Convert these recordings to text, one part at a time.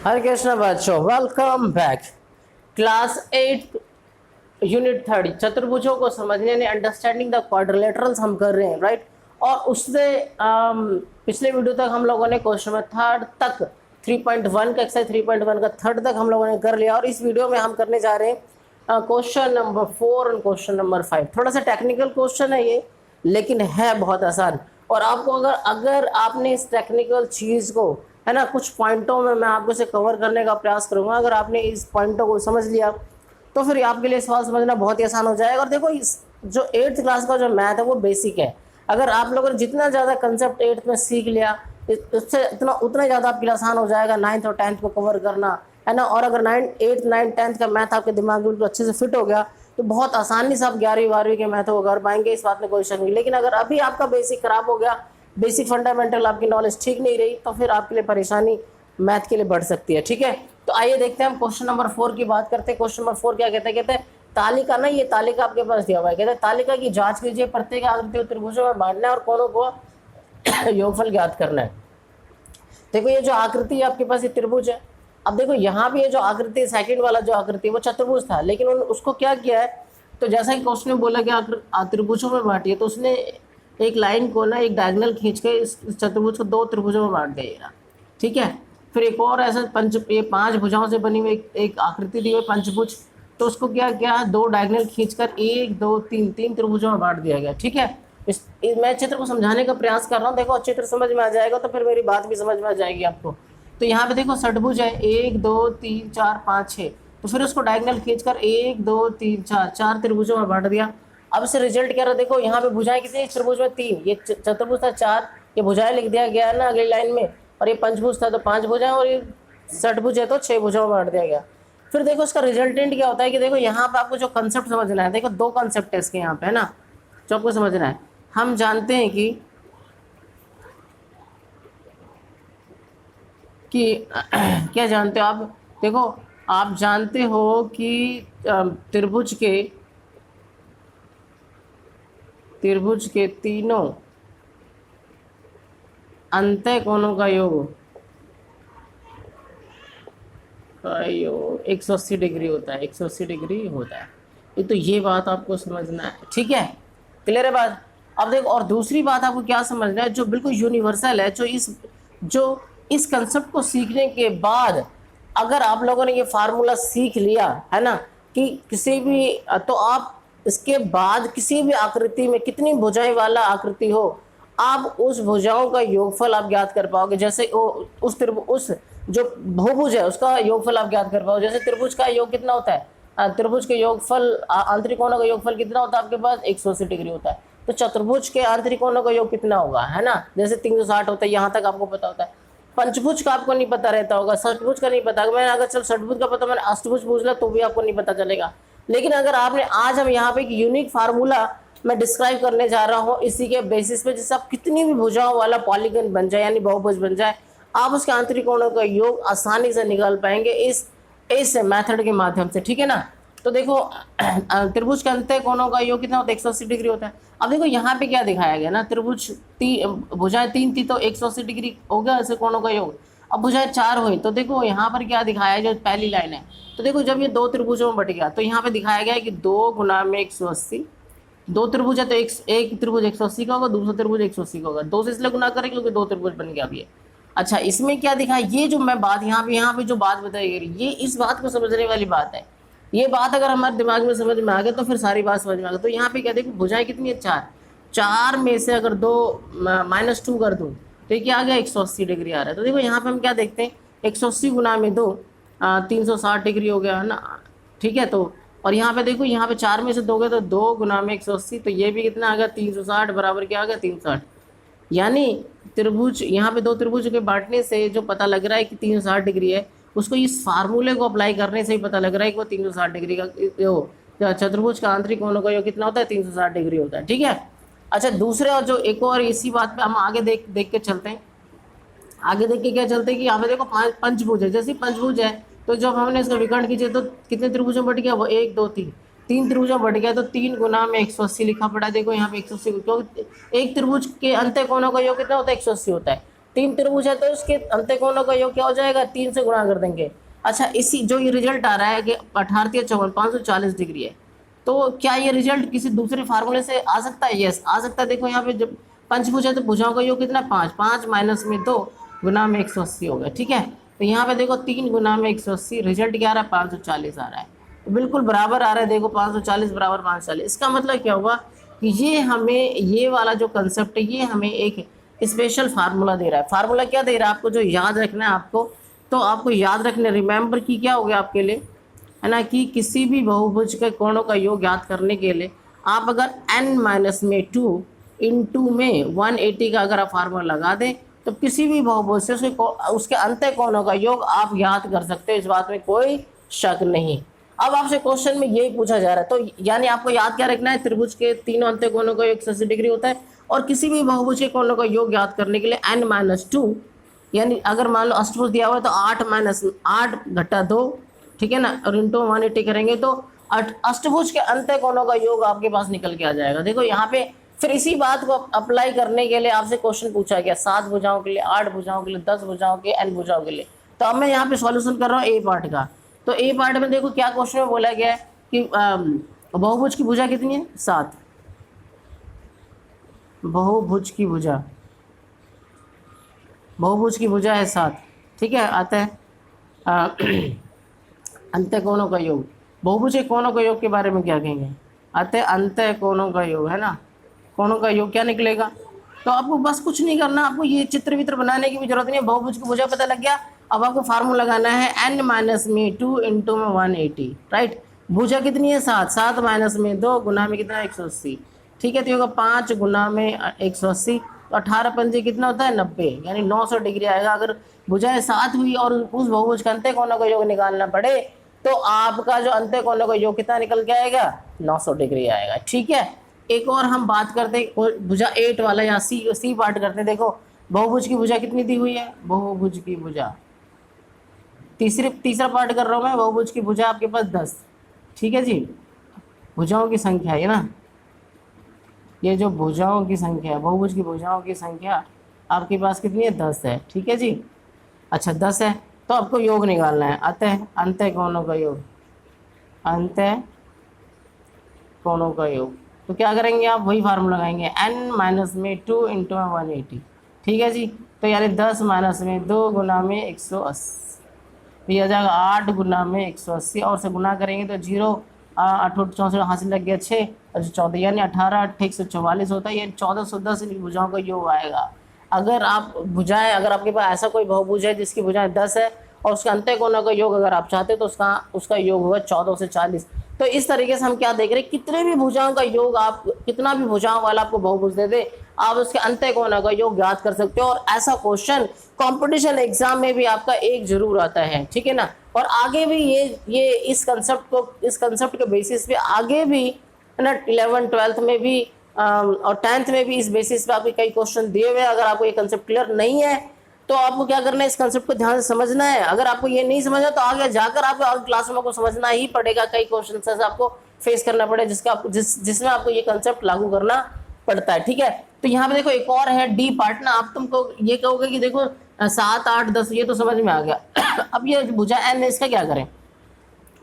हरे कृष्णा बच्चों, welcome back. Class 8 unit 3 चतुर्भुजों को समझने यानी अंडरस्टैंडिंग द क्वाड्रिलेटरल्स हम कर रहे हैं, राइट। और उससे पिछले वीडियो तक हम लोगों ने क्वेश्चन नंबर थर्ड तक 3.1 का एक्सरसाइज 3.1 का थर्ड तक हम लोगों ने कर लिया। और इस वीडियो में हम करने जा रहे हैं क्वेश्चन नंबर 4 और क्वेश्चन नंबर 5। थोड़ा सा टेक्निकल क्वेश्चन है ये, लेकिन है बहुत आसान। और आपको अगर आपने इस टेक्निकल चीज को, है ना, कुछ पॉइंटों में मैं आपको इसे कवर करने का प्रयास करूंगा, अगर आपने इस पॉइंटों को समझ लिया तो फिर आपके लिए सवाल समझना बहुत ही आसान हो जाएगा। और देखो, इस जो 8th क्लास का जो मैथ है वो बेसिक है। अगर आप लोगों ने जितना ज़्यादा कंसेप्ट 8th में सीख लिया, उससे उतना ज़्यादा आपके लिए आसान हो जाएगा 9th और 10th को कवर करना, है ना। और अगर 8th 9th 10th का मैथ आपके दिमाग में अच्छे से फिट हो गया तो बहुत आसानी से आप 11वीं 12वीं के मैथ को कर पाएंगे, इस बात में कोई शक नहीं। लेकिन अगर अभी आपका बेसिक खराब हो गया, बेसिक फंडामेंटल आपकी नॉलेज ठीक नहीं रही, तो फिर आपके लिए परेशानी मैथ के लिए बढ़ सकती है, ठीक है। तो आइए देखते हैं हम क्वेश्चन नंबर 4 की बात करते हैं। क्वेश्चन नंबर 4 क्या कहते हैं तालिका, ना ये तालिका आपके पास दिया हुआ है। कहते हैं तालिका की जांच कीजिए, प्रत्येक आकृति को त्रिभुजों में बांटना है और कोनों को योगफल ज्ञात करना है। देखो, ये जो आकृति है आपके पास, ये त्रिभुज है। अब देखो, यहाँ भी ये जो आकृति, सेकंड वाला जो आकृति वो चतुर्भुज था, लेकिन उसको क्या किया है, तो जैसा कि क्वेश्चन में बोला गया त्रिभुजों में बांटिए, तो उसने एक लाइन को ना एक डायगोनल खींच के इस चतुर्भुज को 2 त्रिभुजों में बांट दिया, ठीक है। फिर एक और ऐसा ये 5 भुजाओं से बनी हुई एक आकृति दी हुई पंचभुज, तो उसको क्या किया, 2 डायगोनल खींचकर 1 2 3 त्रिभुजों में बांट दिया गया, ठीक है। मैं चित्र को समझाने का प्रयास कर रहा हूँ। देखो, चित्र समझ में आ जाएगा तो फिर मेरी बात भी समझ में आ जाएगी आपको। तो यहाँ पे देखो षटभुज है, 1 2 3 4 5 6, तो फिर उसको डायगोनल खींचकर 1 2 3 4 त्रिभुजों में बांट दिया। अब इससे रिजल्ट क्या रहा, देखो यहाँ पे भुजाएं कितनी, त्रिभुज में 3, ये चतुर्भुज था 4, ये भुजाएं लिख दिया गया है ना अगली लाइन में। और ये पंचभुज था तो 5 भुजाएं, और ये षटभुज है तो 6 भुजाओं में बांट दिया गया। फिर देखो इसका रिजल्टेंट क्या होता है कि देखो यहाँ पे आपको जो कंसेप्ट समझना है, देखो 2 कंसेप्ट है इसके यहाँ पे, है ना, जो आपको समझना है। हम जानते हैं कि क्या जानते हो आप, देखो आप जानते हो कि त्रिभुज के तीनों अंतः कोणों का योग 180 डिग्री होता है, 180 डिग्री होता है। तो ये बात आपको समझना है, ठीक है, क्लियर है बात। अब देखो, और दूसरी बात आपको क्या समझना है, जो बिल्कुल यूनिवर्सल है, जो इस कंसेप्ट को सीखने के बाद अगर आप लोगों ने ये फार्मूला सीख लिया, है ना, कि किसी भी, तो आप इसके बाद किसी भी आकृति में कितनी भुजाएं वाला आकृति हो, आप उस भुजाओं का योगफल आप ज्ञात कर पाओगे। जैसे उस जो बहुभुज है उसका योगफल आप ज्ञात कर पाओगे। जैसे त्रिभुज का योग कितना होता है, त्रिभुज के योगफल, आंतरिक कोणों का योगफल कितना होता है आपके पास, 180 डिग्री होता है। तो चतुर्भुज के आंतरिक कोणों का योग कितना होगा, है ना, जैसे 360 होता है, यहाँ तक आपको पता होता है। पंचभुज का आपको नहीं पता रहता होगा, षटभुज का नहीं पता। मैंने अगर चल षटभुज का पता, मैंने अष्टभुज पूछ लिया तो भी आपको नहीं पता चलेगा। लेकिन अगर आपने, आज हम यहाँ पे एक यूनिक फार्मूला मैं डिस्क्राइब करने जा रहा हूँ, इसी के बेसिस पे जिससे आप कितनी भी भुजाओं वाला पॉलीगन बन जाए, यानी बहुभुज बन जाए, आप उसके आंतरिक कोणों का योग आसानी से निकाल पाएंगे इस मेथड के माध्यम से, ठीक है ना। तो देखो, त्रिभुज के अंतः कोणों का योग कितना होता है, 180 डिग्री होता है। अब देखो यहाँ पे क्या दिखाया गया ना, त्रिभुज भुजाएं 3 थी तो 180 डिग्री हो गया ऐसे कोणों का योग। अब भुजाएं 4 हुई तो देखो यहाँ पर क्या दिखाया है, जो पहली लाइन है, तो देखो जब ये 2 त्रिभुजों में बट गया तो यहाँ पे दिखाया गया है कि 2 गुना में 180, 2 त्रिभुज है तो एक त्रिभुज 180 का होगा, दूसरा त्रिभुज 180 का होगा, 2 से इसलिए गुना करें क्योंकि 2 त्रिभुज बन गया अभी है। अच्छा, इसमें क्या दिखा, ये जो मैं बात यहाँ पे जो बात बताई गई, ये इस बात को समझने वाली बात है। ये बात अगर हमारे दिमाग में समझ में आ गया तो फिर सारी बात समझ में आ गई। तो यहाँ पे क्या देखो, भुजाएं कितनी है, 4 में से अगर 2 -2 कर दूँ तो क्या आ गया, 180 डिग्री आ रहा है। तो देखो यहाँ पे हम क्या देखते हैं, 180 गुना में 2 360 डिग्री हो गया, है ना, ठीक है। तो और यहाँ पे देखो, यहाँ पे 4 में से 2 गए तो 2 गुना में 180, तो ये भी कितना आ गया, 360 बराबर क्या आ गया, 360। यानी त्रिभुज, यहाँ पे 2 त्रिभुज के बांटने से जो पता लग रहा है कि 360 डिग्री है, उसको इस फार्मूले को अप्लाई करने से ही पता लग रहा है कि वो 360 डिग्री का चतुर्भुज का आंतरिक कोणों का योग कितना होता है, 360 डिग्री होता है, ठीक है। अच्छा, दूसरे और जो एक और इसी बात पे हम आगे देख के चलते हैं। आगे देख के क्या चलते हैं कि यहाँ पे देखो पंचभुज है, जैसे पंचभुज है तो जब हमने इसका विकर्ण कीजिए तो कितने त्रिभुजों में बट गया, वो 1 2 3 त्रिभुजों में बट गया, तो 3 गुना में 180 लिखा पड़ा। देखो यहाँ पे 180, क्योंकि एक त्रिभुज के अंतः कोणों का योग कितना होता है, 180 होता है। तीन त्रिभुज है तो इसके अंत्यकोणों का योग क्या हो जाएगा, 3 से गुणा कर देंगे। अच्छा, इसी जो ये रिजल्ट आ रहा है कि 18 54 540 डिग्री है, तो क्या ये रिजल्ट किसी दूसरे फार्मूले से आ सकता है? यस आ सकता है। देखो यहाँ पे जब पंचभुज है तो भुजाओं का योग कितना, 5, 5 माइनस में 2 गुना में 180 होगा। ठीक है, तो यहाँ पे देखो 3 गुना में 180, रिजल्ट क्या आ रहा है, 540 आ रहा है। तो बिल्कुल बराबर आ रहा है। देखो 540 बराबर 540, इसका मतलब क्या हुआ कि ये हमें ये वाला जो कंसेप्ट है ये हमें एक स्पेशल फार्मूला दे रहा है। फार्मूला क्या दे रहा है आपको, जो याद रखना है आपको, तो आपको याद रखने, रिमेंबर की क्या हो गया आपके लिए, है ना, कि किसी भी बहुभुज के कोणों का योग याद करने के लिए आप अगर n माइनस में 2 इंटू में 180 का अगर आप फार्मूला लगा दें तो किसी भी बहुभुज से उसके अंत्य कोणों का योग आप याद कर सकते हो, इस बात में कोई शक नहीं। अब आपसे क्वेश्चन में यही पूछा जा रहा है, तो यानी आपको याद क्या रखना है, त्रिभुज के तीनों अंत्य कोणों का योग 180 डिग्री होता है, और किसी भी बहुभुज के कोणों का योग याद करने के लिए n माइनस 2, यानी अगर मान लो अष्टभुज दिया हुआ है तो 8 माइनस 8 घटा 2, ठीक है ना, और इंटू 180 करेंगे तो अष्टभुज के अंत्य कोणों का योग आपके पास निकल के आ जाएगा। देखो यहाँ पे फिर इसी बात को अप्लाई करने के लिए आपसे क्वेश्चन पूछा गया 7 भुजाओं के लिए, 8 भुजाओं के लिए, 10 भुजाओं के, n भुजाओं के लिए। तो अब मैं यहाँ पे सॉल्यूशन कर रहा हूँ ए पार्ट का। तो ए पार्ट में देखो क्या क्वेश्चन में बोला गया है कि बहुभुज की भुजा कितनी है, 7। बहुभुज की भुजा, बहुभुज की भुजा है 7। ठीक है, आता है अंत्य कोणों का योग। बहुभुज के कोणों का योग के बारे में क्या कहेंगे, आते अंत्य कोणों का योग, है ना, कोणों का योग क्या निकलेगा। तो आपको बस कुछ नहीं करना, आपको ये चित्र वित्र बनाने की भी जरूरत नहीं है, बहुभुज की भुजा पता लग गया। अब आपको फार्मूला लगाना है n माइनस में 2 इंटू में 180, राइट। भुजा कितनी है, 7, 7 माइनस में 2 गुना में कितना, 180। ठीक है, तो होगा 5 गुना में 180, तो 18 पंजे कितना होता है, 90, यानी 900 डिग्री आएगा। अगर भुजाएं 7 हुई और उस बहुभुज का अंत्य कोणों का योग निकालना पड़े तो आपका जो अंत्य कोणों का योग कितना निकल के आएगा, 900 डिग्री आएगा। ठीक है, एक और हम बात करते हैं भुजा 8 वाला, या सी पार्ट करते हैं। देखो बहुभुज की भुजा कितनी दी हुई है, बहुभुज की भुजा, तीसरा पार्ट कर रहा हूँ मैं, बहुभुज की भुजा आपके पास 10। ठीक है जी, भुजाओं की संख्या है ना, ये जो भुजाओं की संख्या है, बहुभुज की भुजाओं की संख्या आपके पास कितनी है, 10 है। ठीक है जी, अच्छा 10 है, तो आपको योग निकालना है, अतः अंत्य कोणों का योग, अंत्य कोणों का योग। तो क्या करेंगे आप, वही फार्मूला लगाएंगे, n माइनस में 2 इंटू 180। ठीक है जी, तो यानी 10 माइनस में 2 गुना में 180, तो यह आ जाएगा 8 गुना में 180, और से गुना करेंगे तो 0 8 64 हासिल लग गया 6 और 14, यानी 18 8 144 होता है, यानी 1410 भुजाओं का योग आएगा। अगर आप भुजाएं, अगर आपके पास ऐसा कोई बहुभुज है जिसकी भुजाएं 10 है और उसके अंत्य कोणों का योग अगर आप चाहते तो उसका योग होगा 14 से 40। तो इस तरीके से हम क्या देख रहे हैं, कितने भी भुजाओं का योग, आप कितना भी भुजाओं वाला आपको बहुभुज दे दे, आप उसके अंत्य कोणों का योग याद कर सकते हो। और ऐसा क्वेश्चन कंपटीशन एग्जाम में भी आपका एक जरूर आता है, ठीक है ना। और आगे भी ये इस कंसेप्ट के बेसिस पे आगे भी, है ना, 11th 12th में भी और 10th में भी इस बेसिस पे आपके कई क्वेश्चन दिए हुए हैं। अगर आपको ये कंसेप्ट क्लियर नहीं है तो आपको क्या करना है, इस कंसेप्ट को ध्यान से समझना है। अगर आपको ये नहीं समझा तो आगे जाकर आपको और क्लासरूम को समझना ही पड़ेगा, कई क्वेश्चन से आपको फेस करना पड़ेगा जिसमें आपको ये कंसेप्ट लागू करना पड़ता है। ठीक है, तो यहाँ पे देखो एक और है डी पार्ट ना, आप तुमको ये कहोगे कि देखो 7 8 10 ये तो समझ में आ गया अब ये भुजा एन है, इसका क्या करें।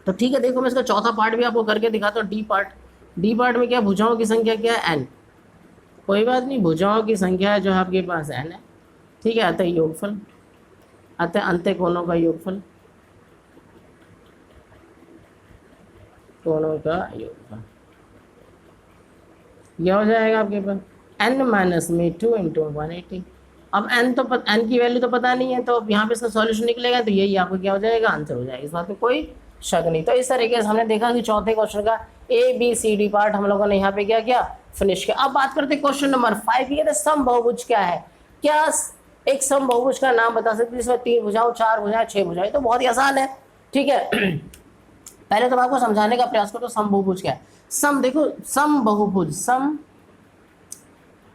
तो ठीक है, देखो मैं इसका चौथा पार्ट भी आपको करके दिखाता हूँ। डी पार्ट में क्या, भुजाओं की संख्या क्या है, एन। कोई बात नहीं, भुजाओं की संख्या जो है आपके पास एन है। ठीक है, अतः योगफल, अतः अंत्य कोणों का योगफल, कोणों का योगफल यह हो जाएगा आपके पास n माइनस में 2 इंटू 180। अब n की वैल्यू तो पता नहीं है, तो अब यहाँ पे इसका सॉल्यूशन निकलेगा, तो यही आपको क्या हो जाएगा, आंसर हो जाएगा, इस बात में कोई शक नहीं। तो इस तरीके से हमने देखा कि चौथे क्वेश्चन का ABCD पार्ट हम लोगों ने यहाँ पे क्या किया, फिनिश किया। अब बात करते हैं क्वेश्चन नंबर 5, ये सम बहुभुज क्या है। क्या एक सम बहुभुज का नाम बता सकते जिसमें 3 भुजाओं, 4 भुजाएं, 6 भुजाएं। तो बहुत ही आसान है। ठीक है पहले तो मैं आपको समझाने का प्रयास करो सम बहुभुज क्या है। सम देखो, सम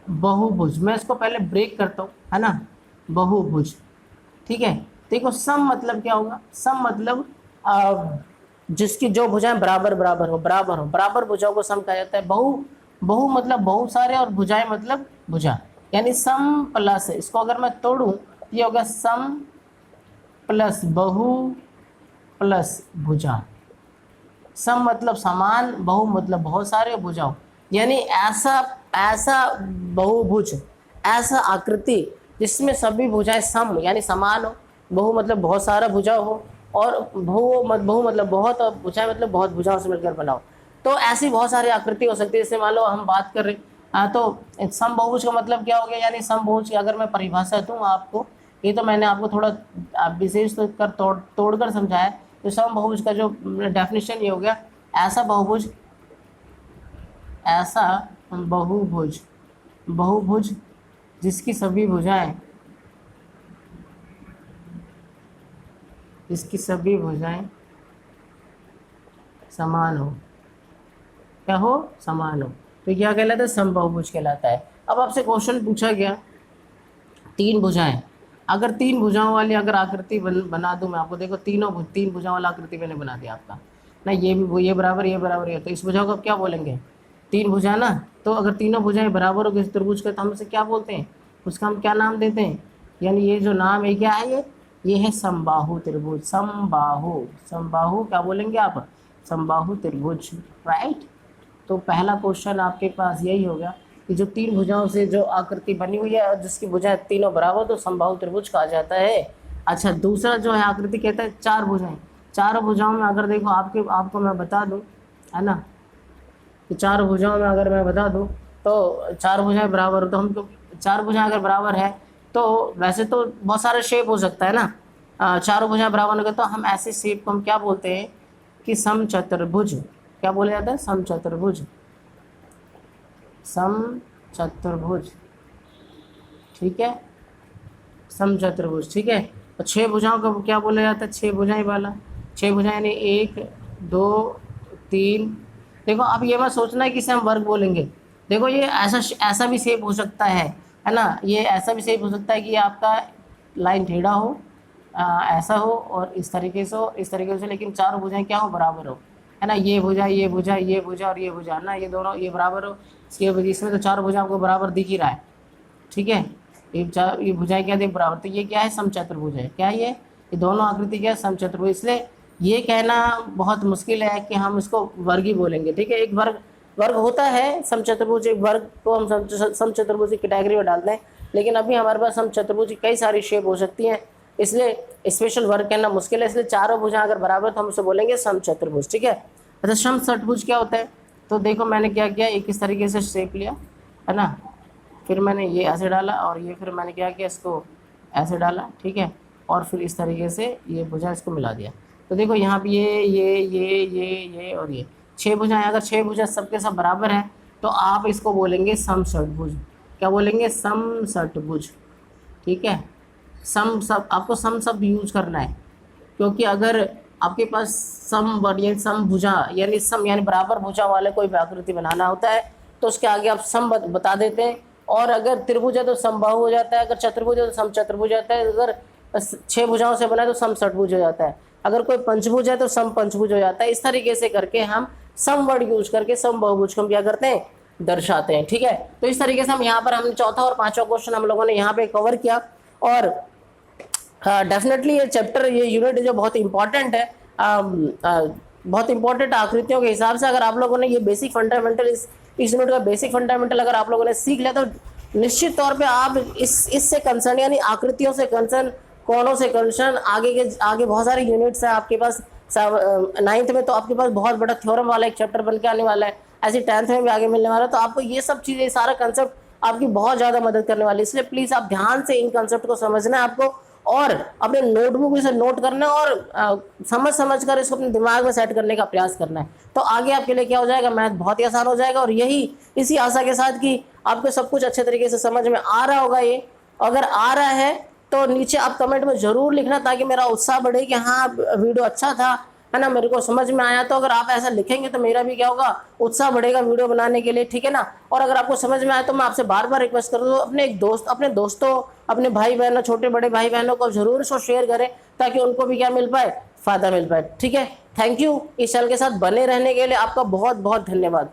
बहुभुज, मैं इसको पहले ब्रेक करता हूँ, है ना, बहुभुज। ठीक है, देखो सम मतलब क्या होगा, सम मतलब जिसकी जो भुजाएं बराबर बराबर भुजाओं को सम कहा जाता है। बहु मतलब बहुत सारे, और भुजाएं मतलब भुजा। यानी सम प्लस, इसको अगर मैं तोड़ूं ये होगा सम प्लस बहु प्लस भुजा। सम मतलब समान, बहु मतलब बहुत सारे, भुजाओं यानी ऐसा ऐसा बहुभुज, ऐसा आकृति जिसमें सभी भुजाएं सम यानी समान हो, बहु मतलब बहुत सारा भुजा हो, और बहु मतलब बहुत, और भुजाएं मतलब बहुत भुजाओं से मिलकर बनाओ। तो ऐसी बहुत सारी आकृति हो सकती है। जैसे मान लो हम बात कर रहे तो सम बहुभुज का मतलब क्या हो गया, यानी सम बहुभुज की अगर मैं परिभाषा दूं आपको, ये तो मैंने आपको थोड़ा विशेष कर तोड़कर समझाया। तो सम बहुभुज का जो डेफिनेशन ये हो गया, ऐसा बहुभुज, ऐसा बहुभुज, बहुभुज जिसकी सभी भुजाएं, जिसकी सभी भुजाएं समान हो, क्या हो, समान हो, तो क्या कहलाता है, समबाहुभुज कहलाता है। अब आपसे क्वेश्चन पूछा गया, तीन भुजाएं, अगर तीन भुजाओं वाली अगर आकृति बना दूं मैं आपको, देखो तीन भुजाओं वाला आकृति मैंने बना दिया आपका ना, ये भी वो, ये बराबर, ये बराबर, ये, तो इस भुजा को आप क्या बोलेंगे, तीन भुजा ना। तो अगर तीनों भुजाएं बराबर हो गई इस त्रिभुज के, तो हम उसे क्या बोलते हैं, उसका हम क्या नाम देते हैं, यानी ये जो नाम है क्या है, ये है समबाहु त्रिभुज। समबाहु, समबाहु क्या बोलेंगे आप, समबाहु त्रिभुज, राइट। तो पहला क्वेश्चन आपके पास यही होगा कि जो तीन भुजाओं से जो आकृति बनी हुई है और जिसकी भुजाएं तीनों बराबर, तो समबाहु त्रिभुज कहा जाता है। अच्छा, दूसरा जो है आकृति कहता है चार भुजाएं, चारों भुजाओं में अगर देखो आपको मैं बता दूं, है ना, कि चार भुजाओं में अगर मैं बता दूं तो चार भुजाएं बराबर हो, तो हम तो चार भुजाएं अगर बराबर है तो वैसे तो बहुत सारे शेप हो सकता है ना, चारों भुजाएं बराबर होगा तो हम ऐसे शेप को हम क्या बोलते हैं कि समचतुर्भुज, क्या बोला जाता है, समचतुर्भुज, समचतुर्भुज, ठीक है, समचतुर्भुज, ठीक है। और छह भुजाओं को क्या बोला जाता है, छह भुजाएं वाला, छह भुजाएं यानी एक दो तीन। देखो अब ये मत सोचना है कि इसे हम वर्ग बोलेंगे, देखो ये ऐसा ऐसा भी शेप हो सकता है ना, ये ऐसा भी शेप हो सकता है कि आपका लाइन टेढ़ा हो, ऐसा हो, और इस तरीके से हो, इस तरीके से, लेकिन चारों भुजाएं क्या हो, बराबर हो, है ना, ये भुजा, ये भुजा, ये भुजा और ये भुजा ना, ये दोनों ये बराबर हो, इसमें तो चारों भुजा आपको बराबर दिख ही रहा है, ठीक है। ये भुजाएं क्या देख बराबर, तो ये क्या है, समचतुर्भुज है, क्या है ये दोनों आकृति क्या है, समचतुर्भुज। इसलिए ये कहना बहुत मुश्किल है कि हम इसको वर्ग ही बोलेंगे, ठीक है। एक वर्ग वर्ग होता है समचतुर्भुज, एक वर्ग को हम समचतुर्भुज की कैटेगरी में डालते हैं, लेकिन अभी हमारे पास समचतुर्भुज की कई सारी शेप हो सकती हैं, इसलिए स्पेशल वर्ग कहना मुश्किल है। इसलिए चारों भुजा अगर बराबर तो हम उसे बोलेंगे समचतुर्भुज, ठीक है। अच्छा, समषटभुज क्या होता है, तो देखो मैंने क्या किया, एक इस तरीके से शेप लिया, है ना, फिर मैंने ये ऐसे डाला, और ये फिर मैंने क्या किया, इसको ऐसे डाला, ठीक है, और फिर इस तरीके से ये भुजा इसको मिला दिया। तो देखो यहाँ पे ये और ये छह भुजाएं, अगर छह भुजा सबके सब बराबर है तो आप इसको बोलेंगे समषटभुज, क्या बोलेंगे, समषटभुज, ठीक है। सम सब आपको सम शब्द यूज करना है, क्योंकि अगर आपके पास सम वर्ड यानी सम भुजा यानी सम यानी बराबर भुजा वाले कोई भी आकृति बनाना होता है तो उसके आगे आप सम बता देते हैं, और अगर त्रिभुज है तो समबाहु हो जाता है, अगर चतुर्भुज है तो समचतुर्भुज हो जाता है, अगर छह भुजाओं से बना है तो समषटभुज हो जाता है, अगर कोई पंचभुज है तो सम पंचभुज हो जाता है। इस तरीके से करके हम सम वर्ड यूज करके सम बहुभुज को हम क्या करते हैं, दर्शाते हैं, ठीक है। तो इस तरीके से हम यहाँ पर हमने चौथा और पांचवा क्वेश्चन हम लोगों ने यहाँ पे कवर किया, और डेफिनेटली ये चैप्टर, ये यूनिट जो बहुत इंपॉर्टेंट है, बहुत इंपॉर्टेंट आकृतियों के हिसाब से अगर आप लोगों ने ये बेसिक फंडामेंटल इस यूनिट का बेसिक फंडामेंटल अगर आप लोगों ने सीख लिया तो निश्चित तौर पे आप इससे कंसर्न यानी आकृतियों से कंसर्न, कोणों से कंसर्न, आगे बहुत सारे यूनिट्स हैं आपके पास। 9th में तो आपके पास बहुत बड़ा थ्योरम वाला एक चैप्टर बन के आने वाला है, ऐसे 10th में भी आगे मिलने वाला है, तो आपको ये सब चीज़ें, सारा कंसेप्ट आपकी बहुत ज़्यादा मदद करने वाली है। इसलिए प्लीज़ आप ध्यान से इन कंसेप्ट को समझना है आपको, और अपने नोटबुक में से नोट करना है, और समझ कर इसको अपने दिमाग में सेट करने का प्रयास करना है, तो आगे आपके लिए क्या हो जाएगा, मैथ बहुत ही आसान हो जाएगा। और इसी आशा के साथ कि आपको सब कुछ अच्छे तरीके से समझ में आ रहा होगा। ये अगर आ रहा है तो नीचे आप कमेंट में ज़रूर लिखना, ताकि मेरा उत्साह बढ़े कि हाँ वीडियो अच्छा था, है ना, मेरे को समझ में आया। तो अगर आप ऐसा लिखेंगे तो मेरा भी क्या होगा, उत्साह बढ़ेगा वीडियो बनाने के लिए, ठीक है ना। और अगर आपको समझ में आया तो मैं आपसे बार बार रिक्वेस्ट कर दूँ, अपने दोस्तों, अपने भाई बहनों, छोटे बड़े भाई बहनों को जरूर इसको शेयर करें, ताकि उनको भी क्या मिल पाए, फायदा मिल पाए, ठीक है। थैंक यू इस चैनल के साथ बने रहने के लिए, आपका बहुत बहुत धन्यवाद।